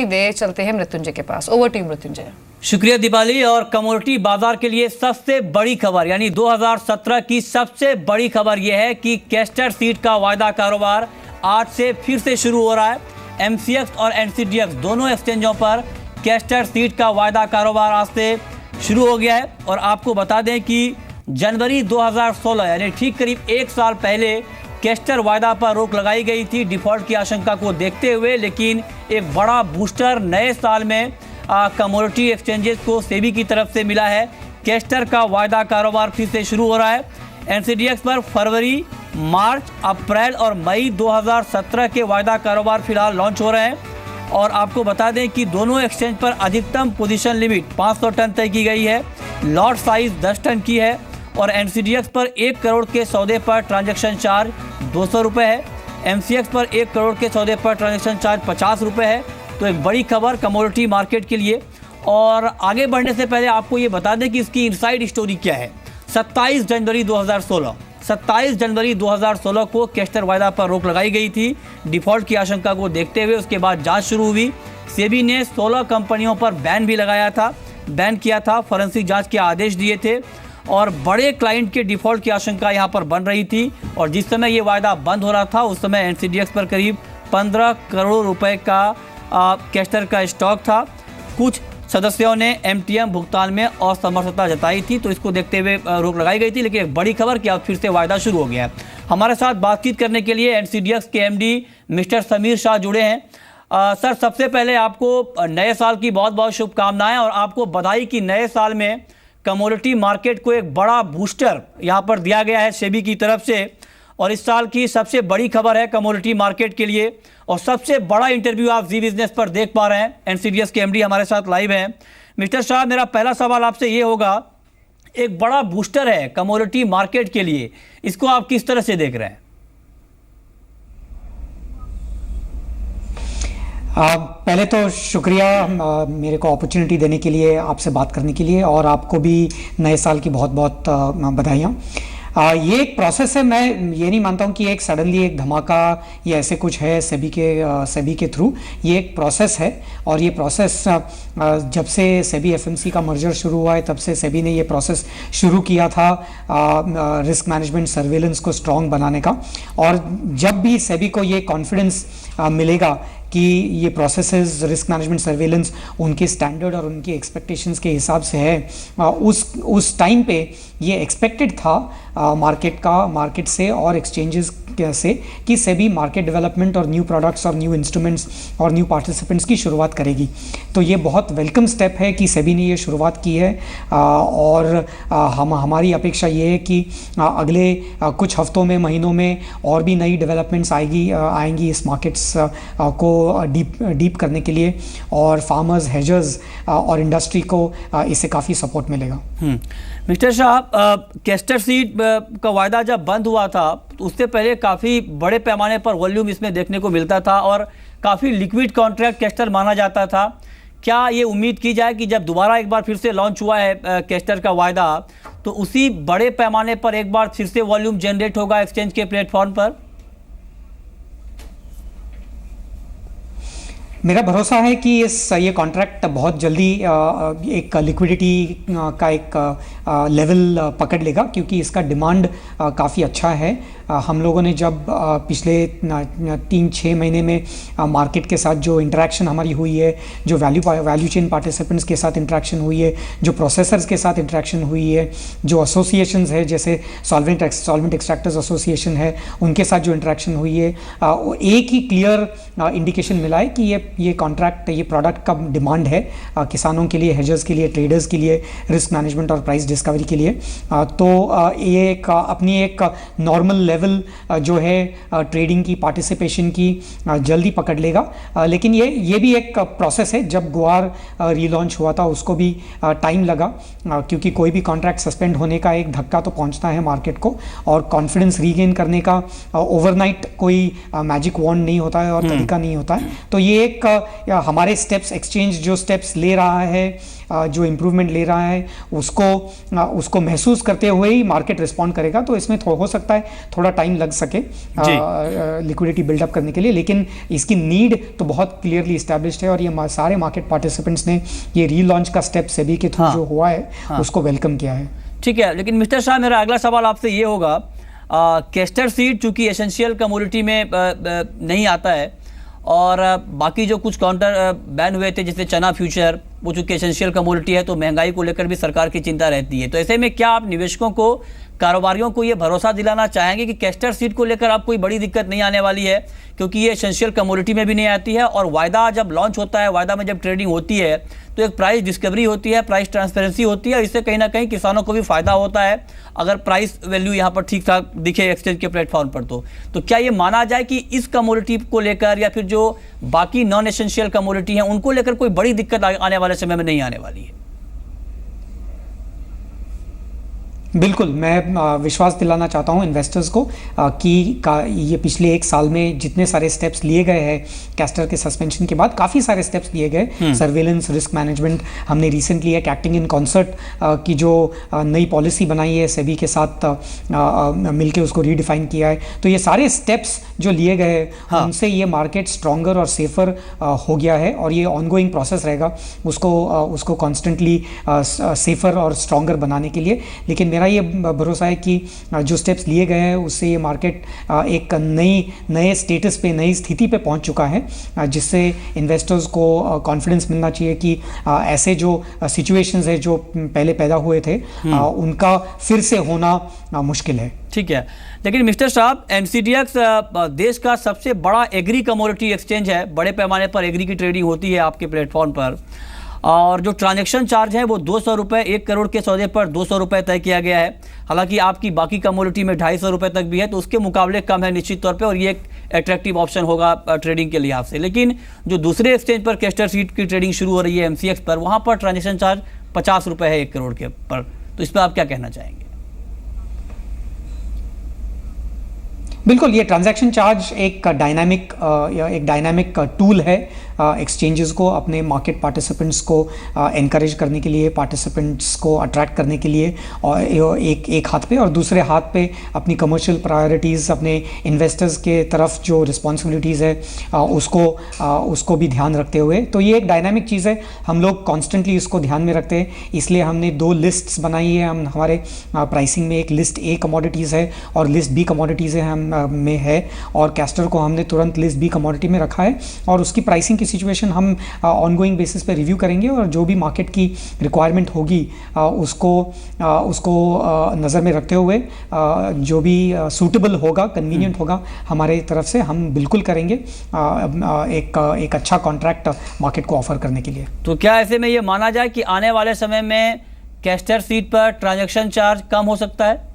दे चलते हैं मृत्युंजय के पास। Over to Mrityunjay. शुक्रिया दीपाली। और कमोडिटी बाजार के लिए सबसे बड़ी खबर यानी 2017 की सबसे बड़ी खबर यह है कि कैस्टर सीड का वायदा कारोबार आज से फिर से शुरू हो रहा है। एमसीएक्स और एनसीडीएक्स दोनों एक्सचेंजों पर कैस्टर सीड का वायदा कारोबार आज से शुरू हो गया है। और आपको बता दें कि जनवरी 2016 यानी ठीक करीब एक साल पहले कैस्टर वायदा पर रोक लगाई गई थी डिफॉल्ट की आशंका को देखते हुए, लेकिन एक बड़ा बूस्टर नए साल में कमोडिटी एक्सचेंजेस को सेबी की तरफ से मिला है। कैस्टर का वायदा कारोबार फिर से शुरू हो रहा है। एनसीडीएक्स पर फरवरी, मार्च, अप्रैल और मई 2017 के वायदा कारोबार फिलहाल लॉन्च हो रहे हैं। और आपको बता दें कि दोनों एक्सचेंज पर अधिकतम पोजीशन लिमिट 500 टन तय की गई है। लॉट साइज 10 टन की है। और एनसीडीएक्स पर 1 करोड़ के सौदे पर ट्रांजैक्शन चार्ज 200 रुपये है। एमसीएक्स पर 1 करोड़ के सौदे पर ट्रांजैक्शन चार्ज 50 रुपये है। तो एक बड़ी खबर कमोडिटी मार्केट के लिए। और आगे बढ़ने से पहले आपको ये बता दें कि इसकी इनसाइड स्टोरी क्या है। 27 जनवरी 2016 को कैस्टर वायदा पर रोक लगाई गई थी डिफॉल्ट की आशंका को देखते हुए। उसके बाद जांच शुरू हुई। सेबी ने 16 कंपनियों पर बैन भी बैन किया था, फॉरेंसिक जांच के आदेश दिए थे। और बड़े क्लाइंट के डिफॉल्ट की आशंका यहाँ पर बन रही थी। और जिस समय ये वायदा बंद हो रहा था उस समय एनसीडीएक्स पर करीब 15 करोड़ रुपए का कैस्टर का स्टॉक था। कुछ सदस्यों ने एमटीएम भुगतान में असमर्थता जताई थी, तो इसको देखते हुए रोक लगाई गई थी। लेकिन एक बड़ी खबर कि अब फिर से वायदा शुरू हो गया है। हमारे साथ बातचीत करने के लिए एनसीडीएक्स के एमडी मिस्टर समीर शाह जुड़े हैं। सर, सबसे पहले आपको नए साल की बहुत बहुत शुभकामनाएं और आपको बधाई कि नए साल में कमोडिटी मार्केट को एक बड़ा बूस्टर यहाँ पर दिया गया है सेबी की तरफ से। और इस साल की सबसे बड़ी खबर है कमोडिटी मार्केट के लिए। और सबसे बड़ा इंटरव्यू आप जी बिजनेस पर देख पा रहे हैं। एनसीडीएक्स के एमडी हमारे साथ लाइव हैं। मिस्टर शाह, मेरा पहला सवाल आपसे ये होगा, एक बड़ा बूस्टर है कमोडिटी मार्केट के लिए, इसको आप किस तरह से देख रहे हैं? पहले तो शुक्रिया मेरे को अपॉर्चुनिटी देने के लिए, आपसे बात करने के लिए, और आपको भी नए साल की बहुत बहुत बधाइयाँ। ये एक प्रोसेस है। मैं ये नहीं मानता हूँ कि एक सडनली एक धमाका या ऐसे कुछ है सेबी के थ्रू। ये एक प्रोसेस है। और ये प्रोसेस जब से सेबी एफएमसी का मर्जर शुरू हुआ है तब से सेबी ने ये प्रोसेस शुरू किया था रिस्क मैनेजमेंट सर्वेलेंस को स्ट्रॉन्ग बनाने का। और जब भी सेबी को ये कॉन्फिडेंस मिलेगा कि ये प्रोसेसेस रिस्क मैनेजमेंट सर्वेलेंस उनके स्टैंडर्ड और उनके एक्सपेक्टेशंस के हिसाब से है, उस टाइम पे ये एक्सपेक्टेड था मार्केट से और एक्सचेंजेस से कि सेबी मार्केट डेवलपमेंट और न्यू प्रोडक्ट्स और न्यू इंस्ट्रूमेंट्स और न्यू पार्टिसिपेंट्स की शुरुआत करेगी। तो ये बहुत वेलकम स्टेप है कि सेबी ने ये शुरुआत की है। और हमारी अपेक्षा ये है कि अगले कुछ हफ्तों में, महीनों में और भी नई डेवलपमेंट्स आएंगी इस मार्केट्स को डीप करने के लिए। और फार्मर्स, हेजर्स और इंडस्ट्री को इससे काफ़ी सपोर्ट मिलेगा। मिस्टर शाह, कैस्टर सीड का वायदा जब बंद हुआ था उससे पहले काफ़ी बड़े पैमाने पर वॉल्यूम इसमें देखने को मिलता था और काफ़ी लिक्विड कॉन्ट्रैक्ट कैस्टर माना जाता था। क्या ये उम्मीद की जाए कि जब दोबारा एक बार फिर से लॉन्च हुआ है कैस्टर का वायदा, तो उसी बड़े पैमाने पर एक बार फिर से वॉल्यूम जनरेट होगा एक्सचेंज के प्लेटफॉर्म पर? मेरा भरोसा है कि ये कॉन्ट्रैक्ट बहुत जल्दी एक लिक्विडिटी का एक लेवल पकड़ लेगा, क्योंकि इसका डिमांड काफ़ी अच्छा है। हम लोगों ने जब पिछले 3-6 महीने में मार्केट के साथ जो इंटरेक्शन हमारी हुई है, जो वैल्यू चेन पार्टिसिपेंट्स के साथ इंटरेक्शन हुई है, जो प्रोसेसर्स के साथ इंटरेक्शन हुई है, जो एसोसिएशंस है जैसे सॉल्वेंट एक्सट्रैक्टर्स एसोसिएशन है, उनके साथ जो इंटरेक्शन हुई है, एक ही क्लियर इंडिकेशन मिला है कि ये कॉन्ट्रैक्ट, ये प्रोडक्ट का डिमांड है किसानों के लिए, हेजर्स के लिए, ट्रेडर्स के लिए, रिस्क मैनेजमेंट और प्राइस डिस्कवरी के लिए। तो ये अपनी एक नॉर्मल लेवल जो है ट्रेडिंग की, पार्टिसिपेशन की जल्दी पकड़ लेगा। लेकिन ये भी एक प्रोसेस है। जब गुआर रीलॉन्च हुआ था उसको भी टाइम लगा, क्योंकि कोई भी कॉन्ट्रैक्ट सस्पेंड होने का एक धक्का तो पहुंचता है मार्केट को, और कॉन्फिडेंस रीगेन करने का ओवरनाइट कोई मैजिक वॉन्ड नहीं होता है और तरीका नहीं होता है। तो ये एक हमारे स्टेप्स, एक्सचेंज जो स्टेप्स ले रहा है, जो इम्प्रूवमेंट ले रहा है, उसको महसूस करते हुए ही मार्केट रिस्पॉन्ड करेगा। तो इसमें हो सकता है थोड़ा थोड़ा टाइम लग सके लिक्विडिटी बिल्डअप करने के लिए, लेकिन इसकी नीड तो बहुत क्लियरली इस्टेब्लिश्ड है और ये सारे मार्केट पार्टिसिपेंट्स ने ये रीलॉन्च का स्टेप सेबी के थ्रू जो हुआ है उसको वेलकम किया है। ठीक है, लेकिन मिस्टर शाह मेरा अगला सवाल आपसे ये होगा, कैस्टर सीड चूंकि एसेंशियल कमोडिटी में नहीं आता है और बाकी जो कुछ काउंटर बैन हुए थे जैसे चना फ्यूचर, वो चूंकि एसेंशियल कमोडिटी है तो महंगाई को लेकर भी सरकार की चिंता रहती है, तो ऐसे में क्या आप निवेशकों को, कारोबारियों को ये भरोसा दिलाना चाहेंगे कि कैस्टर सीड को लेकर आप कोई बड़ी दिक्कत नहीं आने वाली है, क्योंकि ये एसेंशियल कमोडिटी में भी नहीं आती है और वायदा जब लॉन्च होता है, वायदा में जब ट्रेडिंग होती है तो एक प्राइस डिस्कवरी होती है, प्राइस ट्रांसपेरेंसी होती है और इससे कहीं ना कहीं किसानों को भी फायदा होता है अगर प्राइस वैल्यू यहाँ पर ठीक ठाक दिखे एक्सचेंज के प्लेटफॉर्म पर। तो क्या ये माना जाए कि इस कमोडिटी को लेकर या फिर जो बाकी नॉन एसेंशियल कमोडिटी हैं उनको लेकर कोई बड़ी दिक्कत आने वाले समय में नहीं आने वाली है? बिल्कुल, मैं विश्वास दिलाना चाहता हूं इन्वेस्टर्स को कि ये पिछले एक साल में जितने सारे स्टेप्स लिए गए हैं कैस्टर के सस्पेंशन के बाद, काफ़ी सारे स्टेप्स लिए गए, सर्वेलेंस, रिस्क मैनेजमेंट, हमने रिसेंटली एक एक्टिंग इन कॉन्सर्ट की जो नई पॉलिसी बनाई है सेबी के साथ मिलके उसको रीडिफाइन किया है, तो ये सारे स्टेप्स जो लिए गए उनसे ये मार्केट स्ट्रॉन्गर और सेफर हो गया है और ये ऑनगोइंग प्रोसेस रहेगा उसको कॉन्स्टेंटली सेफर और स्ट्रॉन्गर बनाने के लिए। लेकिन मेरा ये भरोसा है कि जो स्टेप्स लिए गए हैं उससे ये मार्केट एक नए स्टेटस पे, नई स्थिति पे पहुंच चुका है, जिससे इन्वेस्टर्स को कॉन्फिडेंस मिलना चाहिए कि ऐसे जो सिचुएशंस है जो पहले पैदा हुए थे उनका फिर से होना मुश्किल है। ठीक है, लेकिन मिस्टर साहब, एमसीडीएक्स देश का सबसे बड़ा एग्री कमोडिटी एक्सचेंज है, बड़े पैमाने पर एग्री की ट्रेडिंग होती है आपके प्लेटफॉर्म पर और जो ट्रांजैक्शन चार्ज है वो 200 रुपये, 1 करोड़ के सौदे पर 200 रुपये तय किया गया है। हालांकि आपकी बाकी कमोडिटी में 250 रुपये तक भी है तो उसके मुकाबले कम है निश्चित तौर पे और ये एक अट्रैक्टिव ऑप्शन होगा ट्रेडिंग के लिहाज से। लेकिन जो दूसरे एक्सचेंज पर कैस्टर सीड की ट्रेडिंग शुरू हो रही है एमसीएक्स पर, वहाँ पर ट्रांजैक्शन चार्ज 50 रुपये है 1 करोड़ के पर, तो इस पर आप क्या कहना चाहेंगे? बिल्कुल, ये ट्रांजैक्शन चार्ज एक डायनामिक टूल है एक्सचेंजेस को अपने मार्केट पार्टिसिपेंट्स को एनकरेज करने के लिए, पार्टिसिपेंट्स को अट्रैक्ट करने के लिए, और एक हाथ पे और दूसरे हाथ पे अपनी कमर्शियल प्रायोरिटीज़, अपने इन्वेस्टर्स के तरफ जो रिस्पॉन्सिबिलिटीज़ है उसको भी ध्यान रखते हुए, तो ये एक डायनामिक चीज़ है, हम लोग कॉन्स्टेंटली इसको ध्यान में रखते हैं, इसलिए हमने 2 लिस्ट्स बनाई है। हमारे प्राइसिंग में एक लिस्ट ए कमोडिटीज़ है और लिस्ट बी कमोडिटीज़ है में है, और कैस्टर को हमने तुरंत लिस्ट बी कमोडिटी में रखा है और उसकी प्राइसिंग की सिचुएशन हम ऑनगोइंग बेसिस पे रिव्यू करेंगे और जो भी मार्केट की रिक्वायरमेंट होगी उसको नज़र में रखते हुए जो भी सूटेबल होगा, कन्वीनियंट होगा हमारे तरफ से, हम बिल्कुल करेंगे एक अच्छा कॉन्ट्रैक्ट मार्केट को ऑफर करने के लिए। तो क्या ऐसे में ये माना जाए कि आने वाले समय में कैस्टर सीड पर ट्रांजैक्शन चार्ज कम हो सकता है?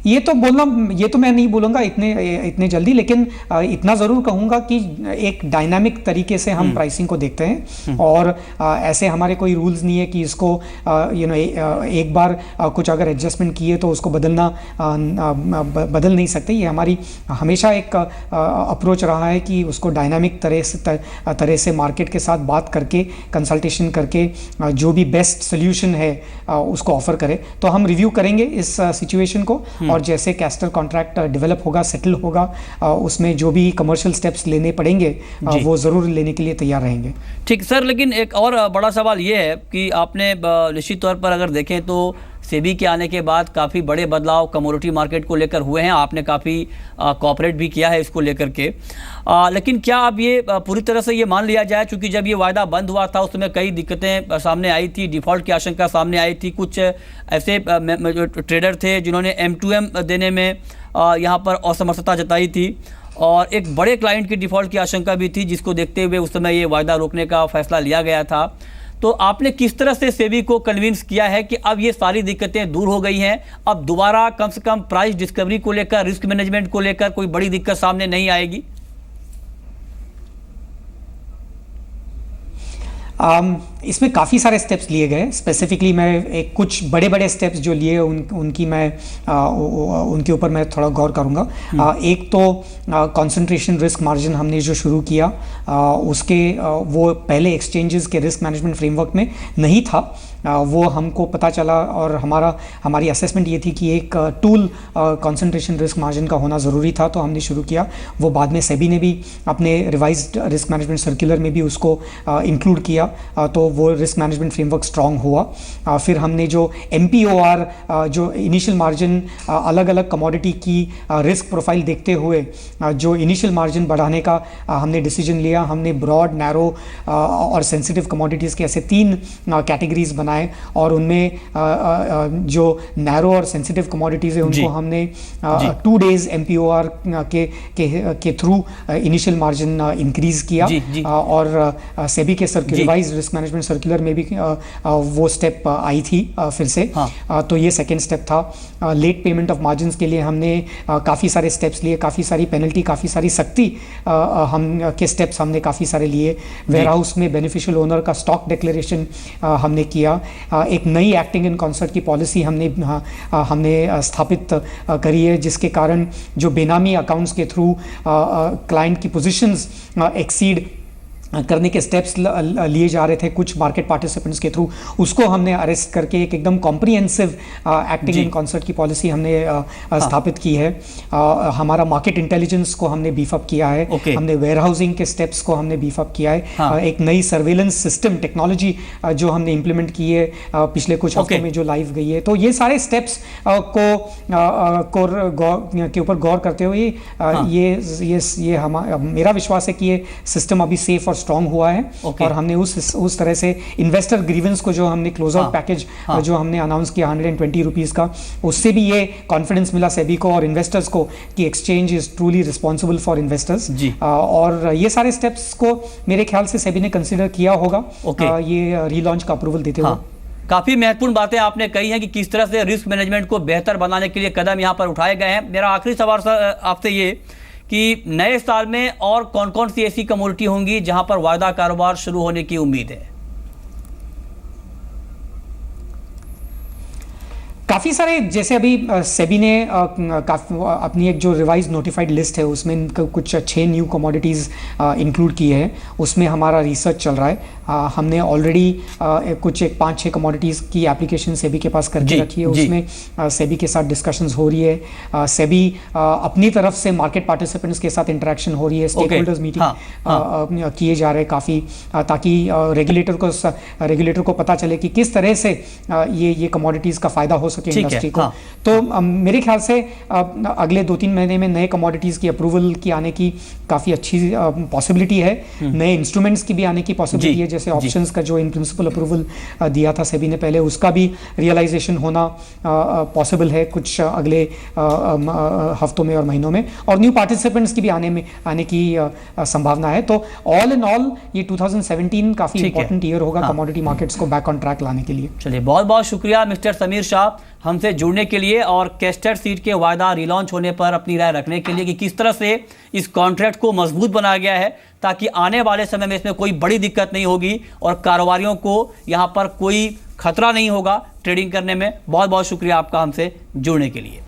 ये तो मैं नहीं बोलूँगा इतने जल्दी, लेकिन इतना ज़रूर कहूँगा कि एक डायनामिक तरीके से हम प्राइसिंग को देखते हैं और ऐसे हमारे कोई रूल्स नहीं है कि इसको एक बार कुछ अगर एडजस्टमेंट किए तो उसको बदल नहीं सकते। ये हमारी हमेशा एक अप्रोच रहा है कि उसको डायनामिक तरह से मार्केट के साथ बात करके, कंसल्टेशन करके जो भी बेस्ट सोल्यूशन है उसको ऑफर करें। तो हम रिव्यू करेंगे इस सिचुएशन को और जैसे कैस्टर कॉन्ट्रैक्ट डेवलप होगा, सेटल होगा, उसमें जो भी कमर्शियल स्टेप्स लेने पड़ेंगे वो ज़रूर लेने के लिए तैयार रहेंगे। ठीक सर, लेकिन एक और बड़ा सवाल ये है कि आपने निश्चित तौर पर अगर देखें तो सेबी के आने के बाद काफ़ी बड़े बदलाव कमोडिटी मार्केट को लेकर हुए हैं, आपने काफ़ी कोऑपरेट भी किया है इसको लेकर के, लेकिन क्या अब ये पूरी तरह से ये मान लिया जाए, चूँकि जब ये वायदा बंद हुआ था उस समय कई दिक्कतें सामने आई थी, डिफ़ॉल्ट की आशंका सामने आई थी, कुछ ऐसे ट्रेडर थे जिन्होंने M2M देने में यहाँ पर असमर्थता जताई थी और एक बड़े क्लाइंट की डिफ़ॉल्ट की आशंका भी थी, जिसको देखते हुए उस समय ये वायदा रोकने का फैसला लिया गया था। तो आपने किस तरह से सेबी को कन्विंस किया है कि अब ये सारी दिक्कतें दूर हो गई हैं, अब दोबारा कम से कम प्राइस डिस्कवरी को लेकर, रिस्क मैनेजमेंट को लेकर कोई बड़ी दिक्कत सामने नहीं आएगी? इसमें काफ़ी सारे स्टेप्स लिए गए। स्पेसिफिकली मैं कुछ बड़े स्टेप्स जो लिए उनके ऊपर मैं थोड़ा गौर करूँगा। एक तो कंसंट्रेशन रिस्क मार्जिन हमने जो शुरू किया उसके वो पहले एक्सचेंजेस के रिस्क मैनेजमेंट फ्रेमवर्क में नहीं था, वो हमको पता चला और हमारी असेसमेंट ये थी कि एक टूल कंसंट्रेशन रिस्क मार्जिन का होना ज़रूरी था, तो हमने शुरू किया। वो बाद में सेबी ने भी अपने रिवाइज्ड रिस्क मैनेजमेंट सर्कुलर में भी उसको इंक्लूड किया, तो वो रिस्क मैनेजमेंट फ्रेमवर्क स्ट्रॉन्ग हुआ। फिर हमने जो MPOR जो इनिशियल मार्जिन अलग अलग कमोडिटी की रिस्क प्रोफाइल देखते हुए जो इनिशियल मार्जिन बढ़ाने का हमने डिसीजन लिया। हमने ब्रॉड, नैरो और सेंसिटिव कमोडिटीज़ के ऐसे 3 कैटेगरीज बनाए, और उनमें जो नैरो और सेंसिटिव कमोडिटीज़ है उनको हमने 2 days MPOR के थ्रू इनिशियल मार्जिन इंक्रीज किया। और सेबी के रिवाइज्ड रिस्क मैनेजमेंट सर्कुलर में भी वो स्टेप आई थी फिर से। तो ये सेकेंड स्टेप था। लेट पेमेंट ऑफ मार्जिन के लिए हमने काफ़ी सारे स्टेप्स लिए, काफ़ी सारी पेनल्टी, काफ़ी सारी सख्ती हम के स्टेप्स हमने काफ़ी सारे लिए। वेयर हाउस में बेनिफिशियल ओनर का स्टॉक डिक्लेरेशन हमने किया। एक नई एक्टिंग इन कॉन्सर्ट की पॉलिसी हमने स्थापित करी है, जिसके कारण जो बेनामी अकाउंट्स के थ्रू क्लाइंट की पोजीशंस एक्सीड करने के स्टेप्स लिए जा रहे थे कुछ मार्केट पार्टिसिपेंट्स के थ्रू, उसको हमने अरेस्ट करके एक एकदम कॉम्प्रिहेंसिव एक्टिंग इन कॉन्सर्ट की पॉलिसी हमने स्थापित की है। हमारा मार्केट इंटेलिजेंस को हमने बीफ अप किया है। हमने वेयर हाउसिंग के स्टेप्स को हमने बीफ अप किया है। एक नई सर्वेलेंस सिस्टम टेक्नोलॉजी जो हमने इम्प्लीमेंट की है पिछले कुछ हफ्तों में जो लाइव गई है। तो ये सारे स्टेप्स के ऊपर गौर करते हुए ये मेरा विश्वास है कि ये सिस्टम अभी सेफ और स्ट्रॉन्ग हुआ है। और हमने उस तरह से इन्वेस्टर ग्रीवेंस को जो हमने क्लोज आउट पैकेज जो हमने अनाउंस किया 120 रुपीज़ का, उससे भी ये कॉन्फिडेंस मिला सेबी को और इन्वेस्टर्स को कि exchange is truly responsible for investors. और ये सारे स्टेप्स को मेरे ख्याल से सेबी ने कंसिडर किया होगा ये रीलॉन्च का अप्रूवल देते हुए। काफ़ी महत्वपूर्ण बातें आपने कही हैं कि किस तरह से रिस्क मैनेजमेंट को बेहतर बनाने के लिए कदम यहाँ पर उठाए गए हैं। मेरा आखिरी सवाल आपसे ये कि नए साल में और कौन कौन सी ऐसी कमोडिटी होंगी जहां पर वायदा कारोबार शुरू होने की उम्मीद है? काफ़ी सारे, जैसे अभी सेबी ने अपनी एक जो रिवाइज नोटिफाइड लिस्ट है उसमें कुछ 6 न्यू कमोडिटीज़ इंक्लूड की है। उसमें हमारा रिसर्च चल रहा है। हमने ऑलरेडी कुछ 5-6 कमोडिटीज़ की एप्लीकेशन सेबी के पास करके रखी है। उसमें सेबी के साथ डिस्कशंस हो रही है। सेबी अपनी तरफ से मार्केट पार्टिसिपेंट्स के साथ इंटरेक्शन हो रही है। स्टेक होल्डर्स मीटिंग किए जा रहे हैं काफ़ी, ताकि रेगुलेटर को पता चले कि किस तरह से ये कमोडिटीज़ का फ़ायदा हो सके इंडस्ट्री को। तो मेरे ख्याल से अगले 2-3 महीने में नए कमोडिटीज़ की अप्रूवल की आने की काफ़ी अच्छी पॉसिबिलिटी है। नए इंस्ट्रूमेंट्स की भी आने की पॉसिबिलिटी है, जैसे ऑप्शंस का जो इन प्रिंसिपल अप्रूवल दिया था सेबी ने पहले, उसका भी रियलाइजेशन होना पॉसिबल है कुछ अगले हफ्तों में और महीनों में, और न्यू पार्टिसिपेंट्स की भी आने की संभावना है। तो ऑल इन ऑल ये 2017 काफ़ी इंपॉर्टेंट ईयर होगा कमोडिटी मार्केट्स को बैक ऑन ट्रैक लाने के लिए। चलिए, बहुत बहुत शुक्रिया मिस्टर समीर शाह हमसे जुड़ने के लिए और कैस्टर सीड के वायदा रिलॉन्च होने पर अपनी राय रखने के लिए कि किस तरह से इस कॉन्ट्रैक्ट को मजबूत बनाया गया है ताकि आने वाले समय में इसमें कोई बड़ी दिक्कत नहीं होगी और कारोबारियों को यहाँ पर कोई खतरा नहीं होगा ट्रेडिंग करने में। बहुत बहुत शुक्रिया आपका हमसे जुड़ने के लिए।